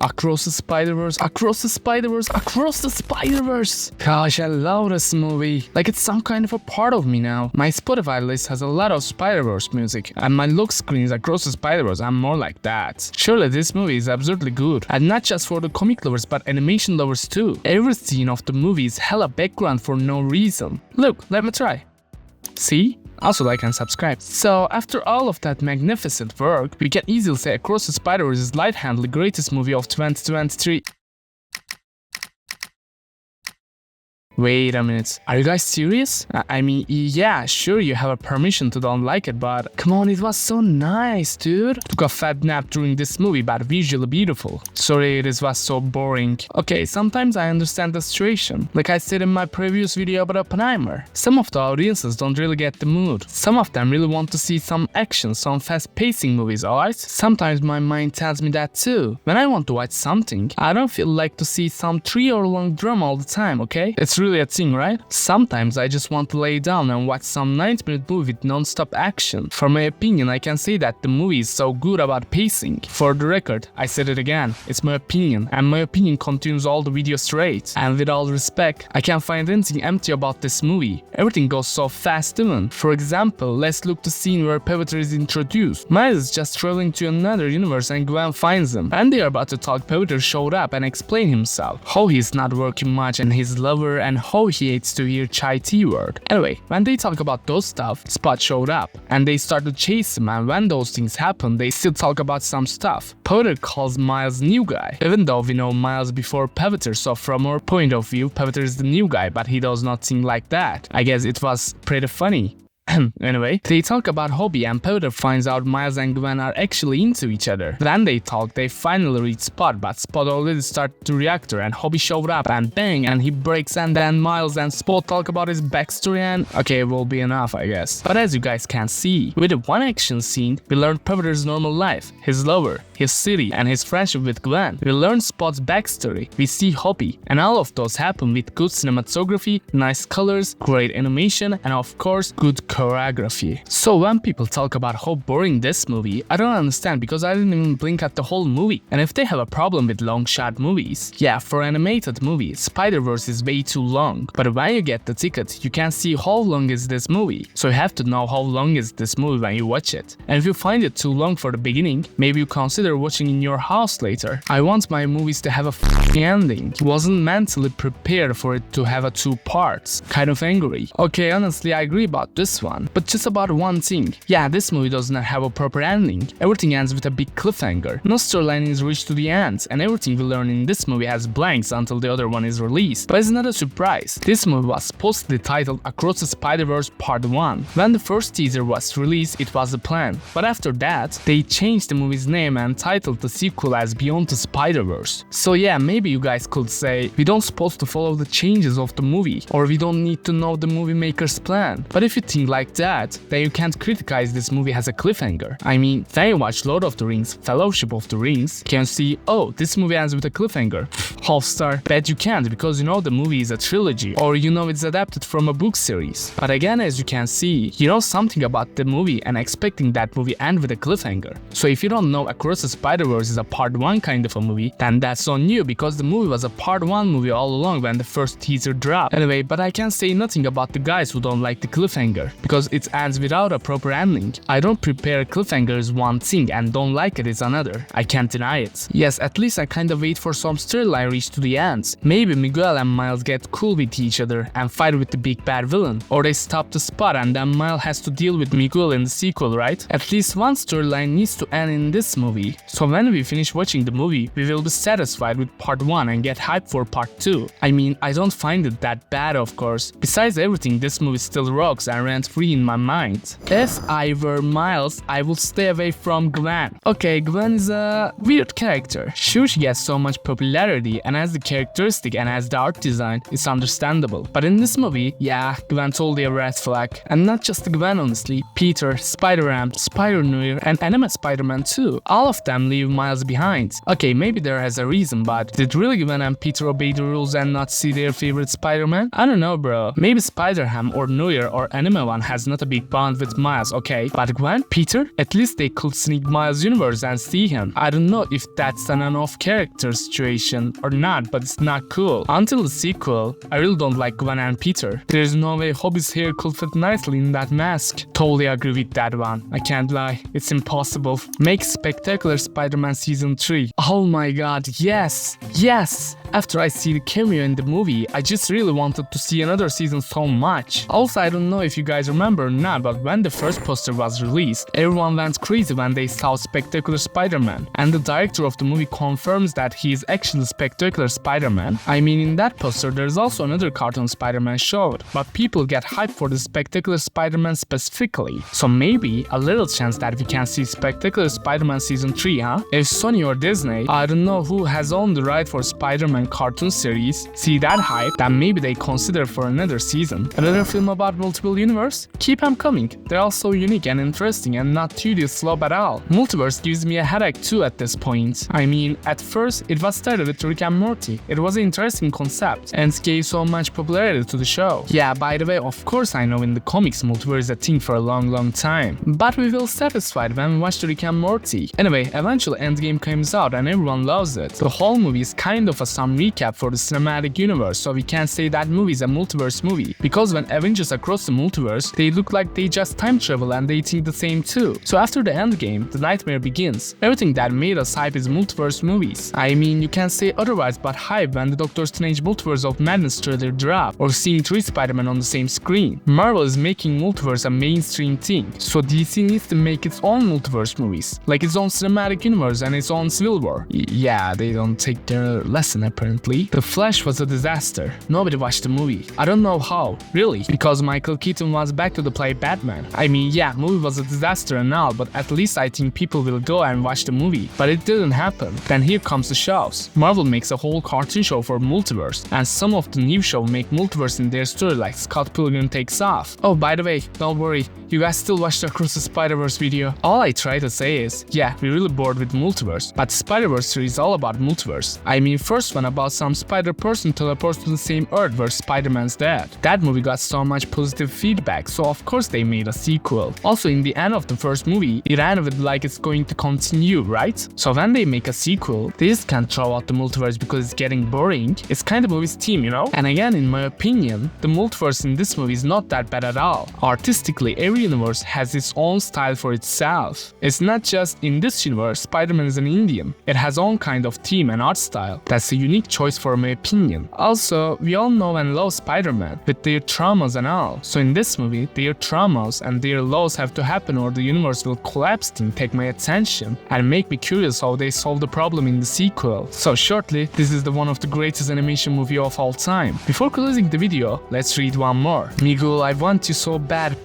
Across the Spider-Verse, across the Spider-Verse, across the Spider-Verse. Gosh, I love this movie. Like it's some kind of a part of me now. My Spotify list has a lot of Spider-Verse music, and my look screen is across the Spider-Verse. I'm more like that. Surely this movie is absurdly good, and not just for the comic lovers but animation lovers too. Every scene of the movie is hella background for no reason. Look, let me try. See? Also like and subscribe. So after all of that magnificent work, we can easily say Across the Spider-Verse is light-handedly greatest movie of 2023. Wait a minute, are you guys serious? I mean, yeah, sure you have a permission to don't like it, but come on, it was so nice, dude. Took a fat nap during this movie, but visually beautiful. Sorry, this was so boring. Okay, sometimes I understand the situation. Like I said in my previous video about Oppenheimer. Some of the audiences don't really get the mood. Some of them really want to see some action, some fast-pacing movies, alright? Sometimes my mind tells me that too. When I want to watch something, I don't feel like to see some 3-hour long drama all the time, okay? It's really a thing, right? Sometimes I just want to lay down and watch some 90-minute movie with non-stop action. For my opinion, I can say that the movie is so good about pacing. For the record, I said it again, it's my opinion, and my opinion continues all the videos straight. And with all respect, I can't find anything empty about this movie. Everything goes so fast even. For example, let's look the scene where Pavitr is introduced. Miles is just traveling to another universe and Gwen finds him. And they are about to talk, Pavitr showed up and explained himself. How he's not working much and his lover and how he hates to hear chai tea word. Anyway, when they talk about those stuff, Spot showed up and they start to chase him, and when those things happen, they still talk about some stuff. Pavitr calls Miles new guy, even though we know Miles before Pavitr, so from our point of view, Pavitr is the new guy, but he does not think like that. I guess it was pretty funny. Anyway, they talk about Hobby and Pavitr finds out Miles and Gwen are actually into each other. When they talk, they finally reach Spot, but Spot already started the reactor and Hobby showed up and bang, and he breaks, and then Miles and Spot talk about his backstory and okay, it will be enough I guess. But as you guys can see, with the one action scene, we learned Pavitr's normal life, his lover, his city, and his friendship with Gwen. We learn Spot's backstory, we see Hobby, and all of those happen with good cinematography, nice colors, great animation, and of course, good choreography. So when people talk about how boring this movie, I don't understand because I didn't even blink at the whole movie. And if they have a problem with long shot movies, yeah, for animated movies, Spider-Verse is way too long. But when you get the ticket, you can see how long is this movie. So you have to know how long is this movie when you watch it. And if you find it too long for the beginning, maybe you consider watching in your house later. I want my movies to have a f***ing ending. Wasn't mentally prepared for it to have a 2 parts. Kind of angry. Okay, honestly, I agree about this one. But just about one thing. Yeah, this movie does not have a proper ending. Everything ends with a big cliffhanger. No storyline is reached to the end, and everything we learn in this movie has blanks until the other one is released. But it's not a surprise. This movie was supposedly titled Across the Spider-Verse Part 1. When the first teaser was released, it was the plan. But after that, they changed the movie's name and titled the sequel as Beyond the Spider-Verse. So yeah, maybe you guys could say, we don't supposed to follow the changes of the movie, or we don't need to know the movie maker's plan. But if you think like that, then you can't criticize this movie as a cliffhanger. I mean, when you watch Lord of the Rings, Fellowship of the Rings, you can see, oh, this movie ends with a cliffhanger. Half star. Bet you can't, because you know the movie is a trilogy, or you know it's adapted from a book series. But again, as you can see, you know something about the movie and expecting that movie end with a cliffhanger. So if you don't know Across the Spider-Verse is a Part 1 kind of a movie, then that's on you, because the movie was a Part 1 movie all along when the first teaser dropped. Anyway, but I can't say nothing about the guys who don't like the cliffhanger, because it ends without a proper ending. I don't prepare a cliffhanger is one thing and don't like it is another. I can't deny it. Yes, at least I kinda wait for some storyline reach to the end. Maybe Miguel and Miles get cool with each other and fight with the big bad villain. Or they stop the Spot and then Miles has to deal with Miguel in the sequel, right? At least one storyline needs to end in this movie. So when we finish watching the movie, we will be satisfied with Part 1 and get hyped for Part 2. I mean, I don't find it that bad, of course. Besides everything, this movie still rocks and rent free in my mind. If I were Miles, I would stay away from Gwen. Okay, Gwen is a weird character. Sure, she gets so much popularity and as the characteristic and as the art design, it's understandable. But in this movie, yeah, Gwen totally a red flag. And not just the Gwen, honestly. Peter, Spider-Man, Spider-Noir, and Anime Spider-Man too. All of them leave Miles behind. Okay, maybe there has a reason, but did really Gwen and Peter obey the rules and not see their favorite Spider-Man? I don't know, bro. Maybe Spider-Ham or Noir or Anime One has not a big bond with Miles, okay? But Gwen, Peter, at least they could sneak Miles' universe and see him. I don't know if that's an off-character situation or not, but it's not cool. Until the sequel, I really don't like Gwen and Peter. There's no way Hobie's hair could fit nicely in that mask. Totally agree with that one. I can't lie, it's impossible. Make Spectacular Spider-Man Season 3. Oh my god, yes! Yes! After I see the cameo in the movie, I just really wanted to see another season so much. Also, I don't know if you guys remember or not, but when the first poster was released, everyone went crazy when they saw Spectacular Spider-Man. And the director of the movie confirms that he is actually Spectacular Spider-Man. I mean, in that poster, there's also another cartoon Spider-Man showed, but people get hyped for the Spectacular Spider-Man specifically. So maybe a little chance that we can see Spectacular Spider-Man Season 3, huh? If Sony or Disney, I don't know who has owned the right for Spider-Man cartoon series, see that hype, then maybe they consider for another season. Another film about multiple universe? Keep them coming. They're all so unique and interesting and not tedious slow at all. Multiverse gives me a headache too at this point. I mean, at first, it was started with Rick and Morty. It was an interesting concept and gave so much popularity to the show. Yeah, by the way, of course I know in the comics multiverse is a thing for a long time. But we feel satisfied when we watch the Rick and Morty. Anyway, eventually Endgame comes out and everyone loves it. The whole movie is kind of some recap for the cinematic universe, so we can't say that movie is a multiverse movie. Because when Avengers across the multiverse, they look like they just time travel and they think the same too. So after the Endgame, the nightmare begins. Everything that made us hype is multiverse movies. I mean, you can't say otherwise but hype when the Doctor Strange Multiverse of Madness trailer dropped, or seeing 3 Spider-Man on the same screen. Marvel is making multiverse a mainstream thing, so DC needs to make its own multiverse movies, like its own cinematic universe and its own Civil War. Yeah, they don't take their lesson apparently. The Flash was a disaster. Nobody watched the movie. I don't know how, really, because Michael Keaton was back to play Batman. I mean, yeah, movie was a disaster and all, but at least I think people will go and watch the movie. But it didn't happen. Then here comes the shows. Marvel makes a whole cartoon show for multiverse, and some of the new shows make multiverse in their story, like Scott Pilgrim Takes Off. Oh, by the way, don't worry, you guys still watched the Across the Spider-Verse video. All I try to say is, yeah, we're really bored with multiverse, but Spider-Verse series is all about multiverse. I mean, first one about some spider-person teleports to the same Earth where Spider-Man's dead. That movie got so much positive feedback, so of course they made a sequel. Also, in the end of the first movie, it ended with like it's going to continue, right? So when they make a sequel, they just can't throw out the multiverse because it's getting boring. It's kind of movie's theme, you know? And again, in my opinion, the multiverse in this movie is not that bad at all. Artistically, every universe has its own style for itself. It's not just in this universe, Spider-Man is an Indian. It has own kind of theme and art style. That's a unique choice for my opinion. Also, we all know and love Spider-Man with their traumas and all. So in this movie, their traumas and their lows have to happen or the universe will collapse and take my attention and make me curious how they solve the problem in the sequel. So shortly, this is the one of the greatest animation movie of all time. Before closing the video, let's read one more. Miguel, I want you so bad.